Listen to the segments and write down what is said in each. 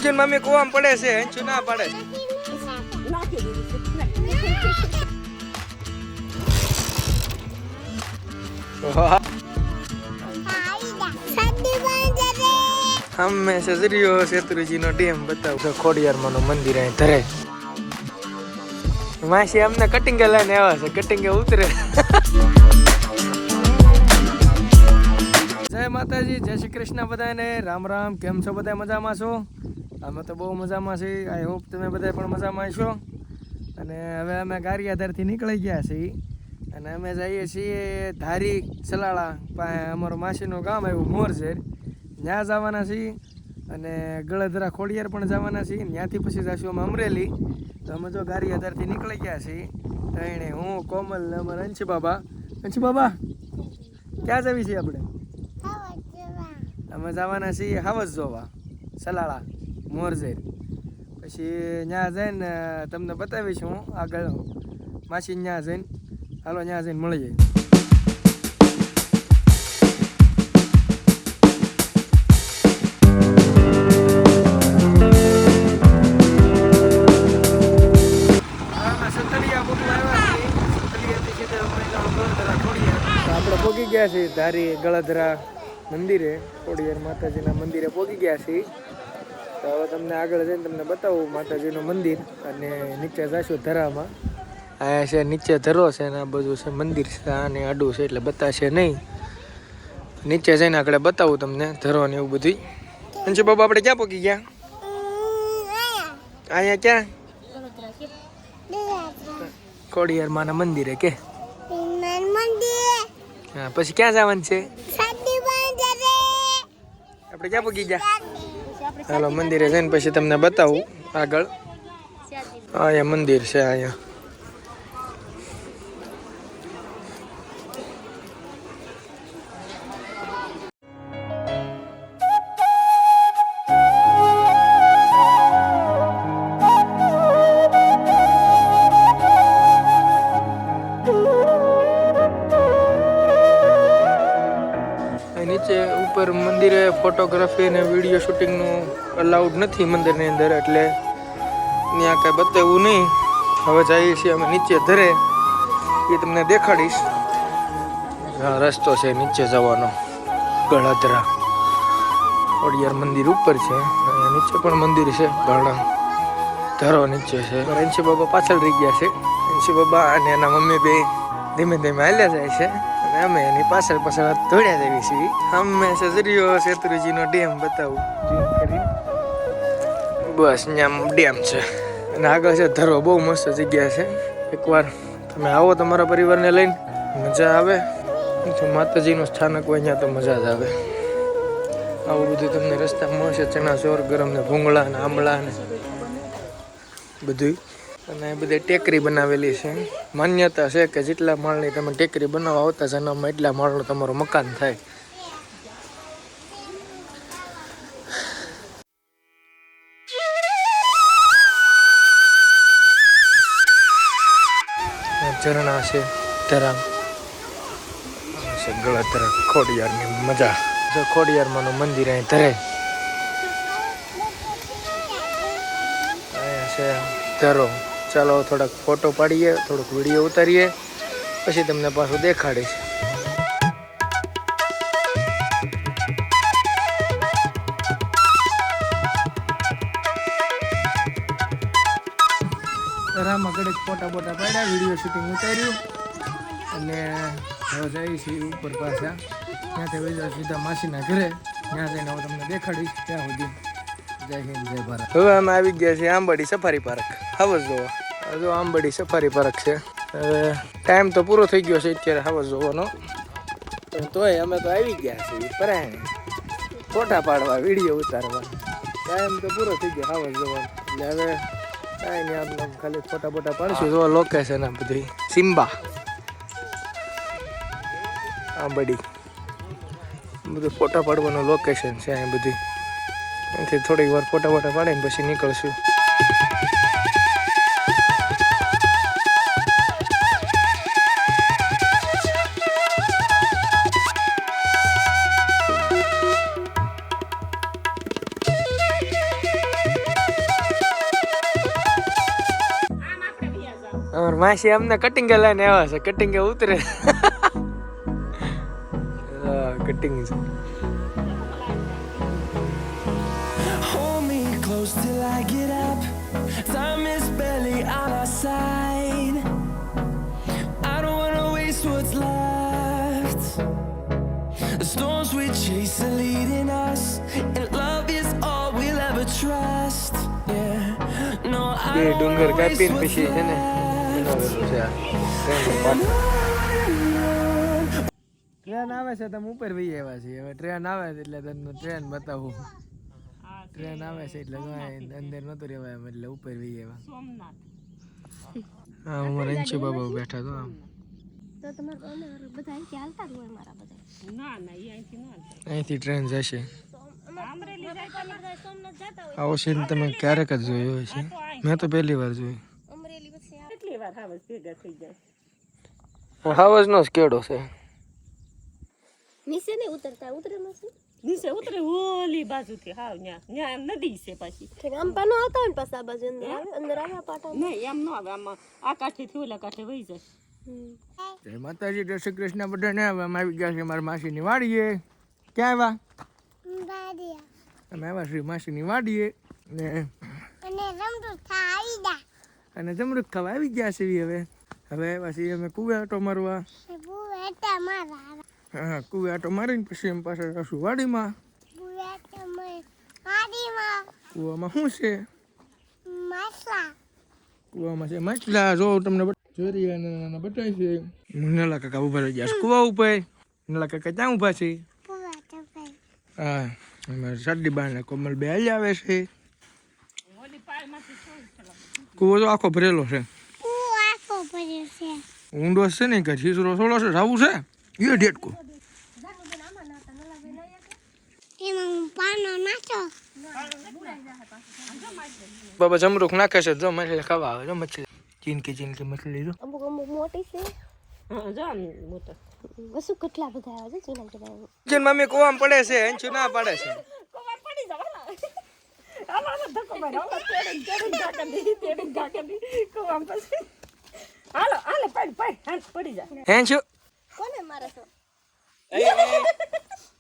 Mummy કુવામાં પડે છે હંચું ના પડે અમે સજરીઓ શેત્રુજી નો ડેમ બતાવું ખોડિયારમાં નું મંદિર અહીં ધરે માસી અમને કટિંગ લઈને આવ્યા છે કટિંગ ઉતરે જય માતાજી જય શ્રી કૃષ્ણ બધાને રામ રામ કેમ છો બધા મજામાં છો અમે તો બહુ મજામાં છીએ આઈ હોપ તમે બધા પણ મજામાં છો અને હવે અમે ગારિયાધારથી નીકળી ગયા છીએ અને અમે જઈએ છીએ ધારી સલાળા પાસે અમારું માસીનું ગામ આવ્યું મોરઝેર ત્યાં જવાના છીએ અને ગળધરા ખોડિયાર પણ જવાના છીએ ત્યાંથી પછી જઈશું અમે અમરેલી તો અમે જો ગારિયાધારથી નીકળી ગયા છીએ તો એને હું કોમલ ને અમારા અંશી બાબા ક્યાં જવી છીએ આપણે અમે જવાના છીએ હાવસ જોવા સલાળા મોરઝેર પછી ત્યાં જઈને તમને બતાવીશું આગળ માસી ત્યાં જઈને હાલો ત્યાં જઈને મળી જાય આપણે પહોંચી ગયા છીએ ધારી ગળધરા મંદિરે ખોડિયાર માતાજીના મંદિરે પહોંચી ગયા છીએ તો હવે તમને આગળ જઈને તમને બતાવું માતાજીનું મંદિર અને નીચે જઈશું ધરામાં અહીંયા છે નીચે ધરો છે અને આ બધું છે મંદિર છે આને આડું છે એટલે બતાવશે નહીં નીચે જઈને આગળ બતાવું તમને ધરો ને એવું બધું અંશુ બાબા આપણે ક્યાં પહોંચી ગયા અહીંયા ક્યાં ખોડિયાર માના મંદિરે કે હા પછી ક્યાં જવાનું છે આપણે ક્યાં પહોંચી ગયા હાલો મંદિરે જઈને પછી તમને બતાવું આગળ અહીંયા મંદિર છે અહીંયા નીચે ઉપર મંદિરે ફોટોગ્રાફી અને વિડીયો શૂટિંગનું અલાઉડ નથી મંદિરની અંદર એટલે ત્યાં કાંઈ બતાવવું નહીં હવે જઈએ છીએ અમે નીચે ધરે એ તમને દેખાડીશ હા રસ્તો છે નીચે જવાનો ગળધરા ખોડિયાર મંદિર ઉપર છે અહીંયા નીચે પણ મંદિર છે ઘણા ધરો નીચે છે અંશી બાબા પાછળ રહી ગયા છે અંશી બાબા અને એના મમ્મી બે ધીમે ધીમે હાલ્યા જાય છે અમે એની પાછળ દોડ્યા જઈએ છીએ અમે સજરીઓ શેત્રુજીનો ડેમ બતાવું બસ ત્યાં ડેમ છે અને આગળ છે ધરો બહુ મસ્ત જગ્યા છે એકવાર તમે આવો તમારા પરિવારને લઈને મજા આવે માતાજીનું સ્થાનક હોય ત્યાં તો મજા જ આવે આવું બધું તમને રસ્તા મળશે ચણાચોર ગરમ ને ભૂંગળા ને આંબળા ને બધું અને બધી ટેકરી બનાવેલી છે માન્યતા છે કે જેટલા માળની તમે ટેકરી બનાવવા આવતા જન્મમાં એટલા માળનું તમારું મકાન થાય ઝરણા છે ધરા ગળધરા ખોડિયારની મજા ખોડિયારમાંનું મંદિર અહીં ધરે અહીંયા છે ધરો ચાલો થોડાક ફોટો પાડીએ થોડોક વિડીયો ઉતારીએ પછી તમને પાછું દેખાડીશ ધરામાં ઘડીક ફોટા બોટા પાડ્યા વિડીયો શૂટિંગ ઉતાર્યું અને હવે જઈએ છીએ ઉપર પાછા ત્યાંથી વૈજા સીધા માસીના ઘરે ત્યાં જઈને હવે તમને દેખાડીશ ત્યાં સુધી જય હિન્દ જય ભારત હવે અમે આવી ગયા છીએ આંબાડી સફારી પાર્ક હાવસ જોવા જો આંબાડી સફારી પાર્ક છે હવે ટાઈમ તો પૂરો થઈ ગયો છે અત્યારે હાવસ જોવાનો તોય અમે તો આવી ગયા છીએ પરાયણે ફોટા પાડવા વિડીયો ઉતારવા ટાઈમ તો પૂરો થઈ ગયો હાવસ જોવાનો એટલે હવે કાંઈ નહીં આપણે ખાલી ફોટા બોટા પાડશું જો લોકેશન આ બધી સિમ્બા આંબાડી બધું ફોટા પાડવાનું લોકેશન છે અહીં બધી અહીંથી થોડીક વાર ફોટા બોટા પાડીને પછી નીકળશું और मासी हमने कटिंग लाने आवा છે કટિંગ ઉતરે કટિંગ છે Hold me close till I get up. Time is barely on our side. I don't wanna waste what's left. The storms we chase are leading us, and love is all we'll ever trust. Yeah, no, I A don't ડુંગર wanna waste કાપીને what's પછી છે ને બનાવેલું છે આ train આવે છે તમે ઉપર વહી આવ્યા છીએ હવે ટ્રેન આવે છે એટલે તમને ટ્રેન બતાવું ટ્રેન આવે છે એટલે અંદર નતો રહેવાય એમ એટલે ઉપર વહી આવ્યા હા અમારા અંશુ બાબા બેઠા તો આમ તો તમારે બધા અહીંથી હાલતા જ હોય મારા બધા અહીંથી ટ્રેન જશે અમરેલી જાય તમે બધા સોમનાથ જતા હોય આવો સીન તમે ક્યારેક જ જોયો હોય છે મેં તો પહેલી વાર જોયું અમરેલી પછી કેટલી વાર હાવસ ભેગા થઈ જાય હાવજનો જ કેડો છે નીચે નહીં ઉતરતા ઉતરે નથી નીચે ઉતરે ઓલી બાજુથી હાવ ન્યા નદી છે પાછી ઠીક આમ પાનો આવતા હોય ને પાછા બાજુ અંદર આવ્યા પાટા નહીં એમ ન આવે આમાં આ કાંઠેથી ઓલા કાંઠે વહી જાય જય માતાજી જય શ્રી કૃષ્ણ બધાને હવે અમે આવી ગયા છે મારા માસીની વાડીએ ક્યાં આવ્યા અમે આવ્યા શ્રી માસીની વાડીએ ને અને જમરૂખ ખાવા આવી ગયા છે હવે પછી અમે કુવે આટો મારવા હા કુવે આટો મારીને પછી એમ પાછળ આવશું વાડીમાં કુવામાં શું છે કુવામાં છે માછલા જો તમને ચોરી નાના બતાવી છે નલા કાકા ઉભા રહી ગયા કુવા ઉપર નલા કાકા ક્યાં ઉભા છે હા અમારે સાડી બાને કોમલ બે હાલી આવે છે કુવો તો આખો ભરેલો છે ઊંડો છે ને કે છીસરો સોળો છે જાવું છે એ ઢેટકો બાબા જમરૂખ નાખે છે જો મછલી ખાવા આવે જો મછલી ચીનકી મછલી જો અમુક અમુક મોટી છે જો આમ મોટો વસુ કેટલા બધા આવે છે ચીના બધા જેન મમ્મી કુવામાં પડે છે અંચુ ના પાડે છે કોવા પડી જાવ હાલો ધક્કો મારો તેડી ગાકડી કોવા પછી હાલો પડી જા અંચુ કોને મારે તો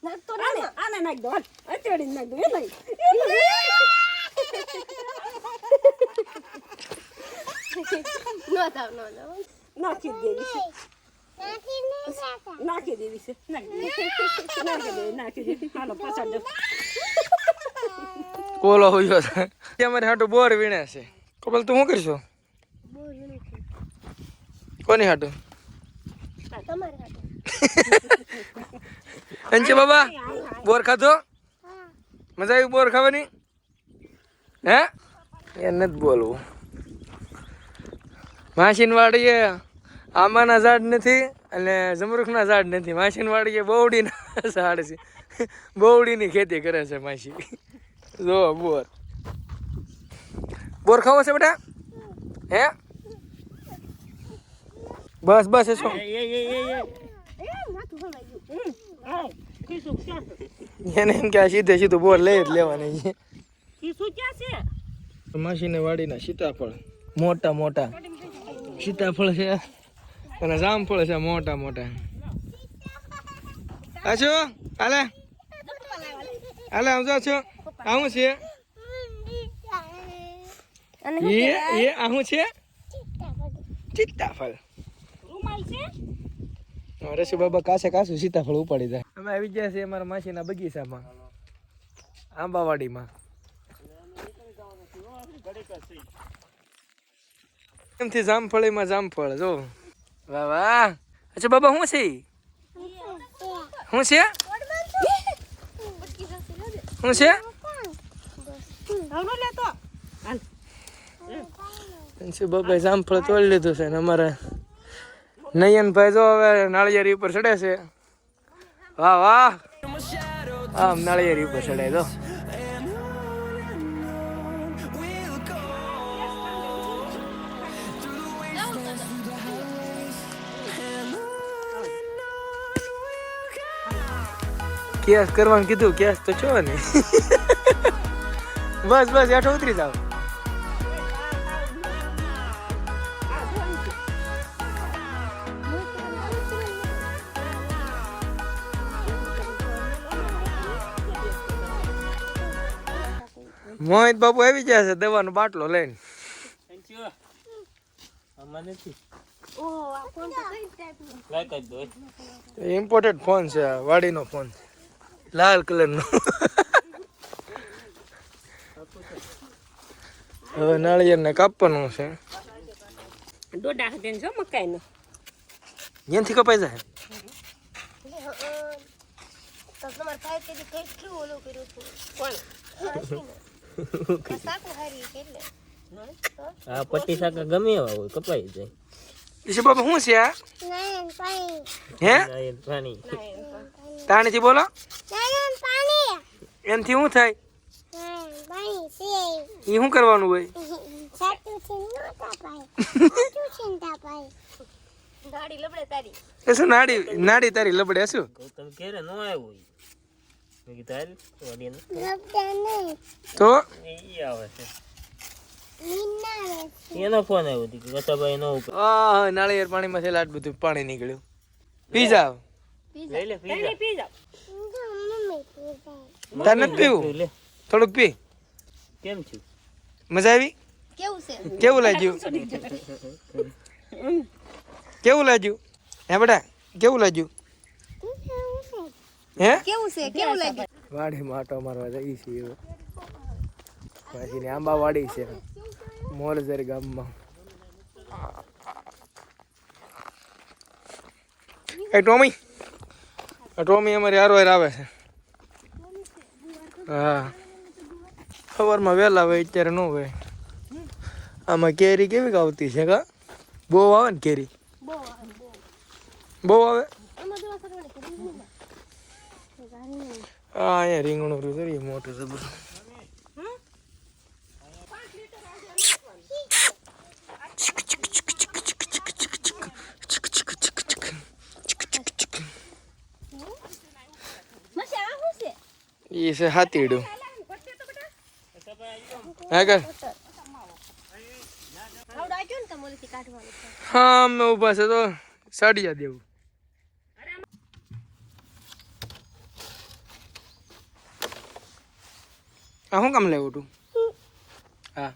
નાખ તો આને નાખ દો તેડી નાખ દો એ લઈ નો થાવ નાખી દેવી છે નાખી દેવી હાલો પાછળ જો કોલો હોયો છે અમારે હાટો બોર વીણે છે કપલ તું શું કરશો કોની હાટો તમારે હાટે અંચે બાબા બોર ખાધો મજા આવી બોર ખાવાની હે એ નથી બોલવું માસીન વાડીએ આંબાના ઝાડ નથી અને જમરૂખના ઝાડ નથી માસીન વાડીએ બહુડીના ઝાડ છે બહુડીની ખેતી કરે છે માસી જો બોર ખાવો છે બેટા હે બસ એ શું એને એમ કે આ સીધું બોર લઈ જ લેવાની છે માસીને વાડીના સીતાફળ મોટા સીતાફળ છે અને જામફળ છે મોટા આછો હાલે આમ જો છો આવું છે એ આવું છે સીતાફળ રસુ બાબા કાસું સીતાફળ ઉપાડી જાય અમે આવી ગયા છીએ અમારા માસીના બગીચામાં આંબાવાડીમાં એમથી જામફળીમાં જામફળ જો વાહ અચ્છા બાબા શું છે બાબા જામફળ તોડી લીધું છે ને અમારે નયનભાઈ જો હવે નાળિયેરી ઉપર ચડે છે વાહ આમ નાળિયેરી ઉપર ચડાય તો કેસ કરવાનું કીધું કેસ તો છો ને બસ હેઠો ઉતરી જાવ મોહિત બાપુ આવી ગયા છે દવાનો બાટલો લઈને. ઓહો આ ફોન તો કઈ ટાઈપનો ઇમ્પોર્ટેડ ફોન છે આ, વાડીનો ફોન લાલ કલરનો. હવે નાળિયેરને કાપવાનું છે. ડોડા હાથે જો મકાઈનો અહીંયાથી કપાઈ જાય. તો તમાર ભાઈ કે કેટલું ઓલું કર્યું હતું કોણ સાકુ હારી એટલે આ પટ્ટી શાકા ગમે એવા હોય કપાઈ જાય. ઈશુ બાપા શું છે આ? નાયન પાણી હે નાયન પાણી તાણીથી બોલો. નાયન પાણી એનથી શું થાય? નાયન પાણી છે એ શું કરવાનું હોય? સાચું છે નો તાપાય સાચું છે તાપાય ગાડી લબડે તારી એ શું નાડી તારી લબડે શું? ગૌતમ ઘેરે નો આવ્યો હોય મેં કીધું હાલ વાડીને લબડે નહીં તો ઈ આવે છે નીના એનો ફોન આવ્યો હતો કે કસાભાઈ નો ઉપર આ નાળિયેર પાણીમાં છે આટલું બધું પાણી નીકળ્યું. પી જાવ. લઈ લે પીઝા પી જાવ મમ્મી પીતા તાર નથી પીવું? લે થોડુંક પી. કેમ છું મજા આવી? કેવું છે કેવું લાગ્યું? કેવું લાગ્યું? હે બેટા કેવું લાગ્યું? હે કેવું છે કેવું લાગ્યું વાડીમાં આટો મારવા જઈ છીએ હવે. પાછી આંબા વાડી છે મોરઝર ગામમાં. એ ટોમી અમારી હારો આવે છે. હા સવારમાં વહેલા હોય અત્યારે ન હોય. આમાં કેરી કેવી આવતી છે કા? બહુ આવે ને કેરી? બહુ આવે. હા અહીંયા રીંગણું રહ્યું મોટું જબર. એ છે હાથીડું. હા કર. આવડાજો ને તમોલીથી કાઢવાનું છે હા અમે ઊભા છે તો સાડિયા દેવું. આ શું કામ લેવું તું? હા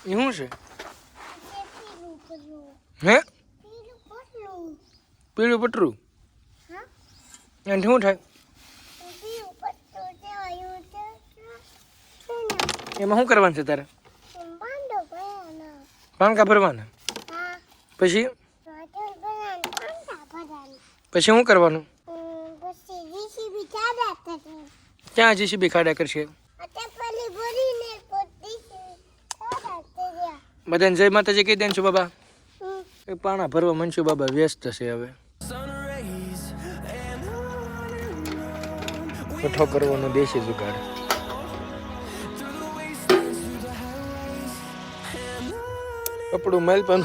એ શું છે? હે પીળું પટરું? એનાથી શું થાય? એમાં શું કરવાનું છે તારે? પાણકા ભરવાના? પછી પછી શું કરવાનું? ક્યાં જીસીબી ખાડા કરશે? બધાને જય માતાજી કહી દે ને બાબા. એ પાણા ભરવા મનસુ બાબા વ્યસ્ત છે હવે. કઠો કરવાનો દેશી જુગાડ. કપડું મેલ પણ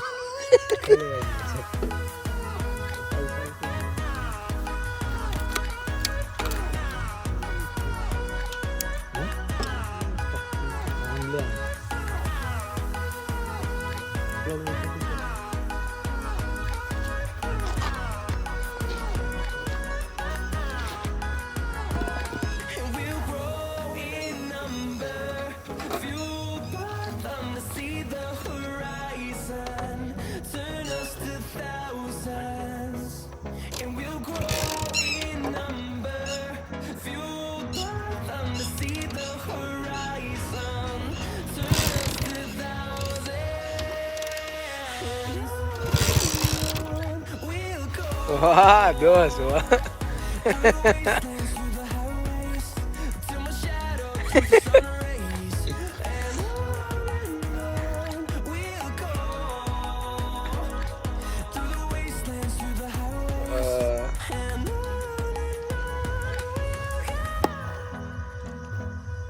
વાહ દોસ વાહ.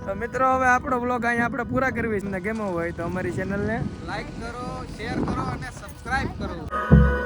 તો મિત્રો હવે આપણો બ્લોગ અહીંયા આપણે પૂરા કરવી છે ને ગમ્યો હોય તો અમારી ચેનલને લાઈક કરો, શેર કરો અને સબસ્ક્રાઇબ કરો.